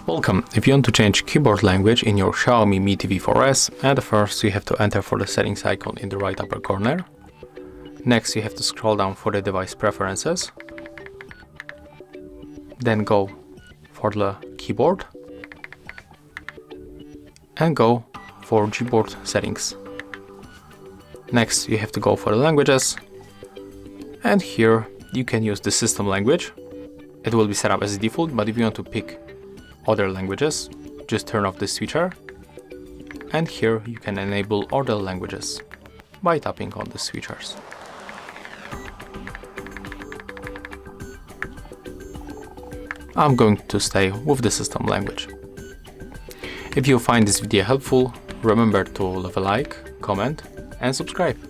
Welcome. If you want to change keyboard language in your Xiaomi Mi TV 4S, at first you have to enter for the settings icon in the right upper corner. Next you have to scroll down for the device preferences. Then go for the keyboard and go for Gboard settings. Next you have to go for the languages, and here you can use the system language. It will be set up as default, but if you want to pick other languages, just turn off the switcher, and here you can enable other languages by tapping on the switchers. I'm going to stay with the system language. If you find this video helpful, remember to leave a like, comment and subscribe.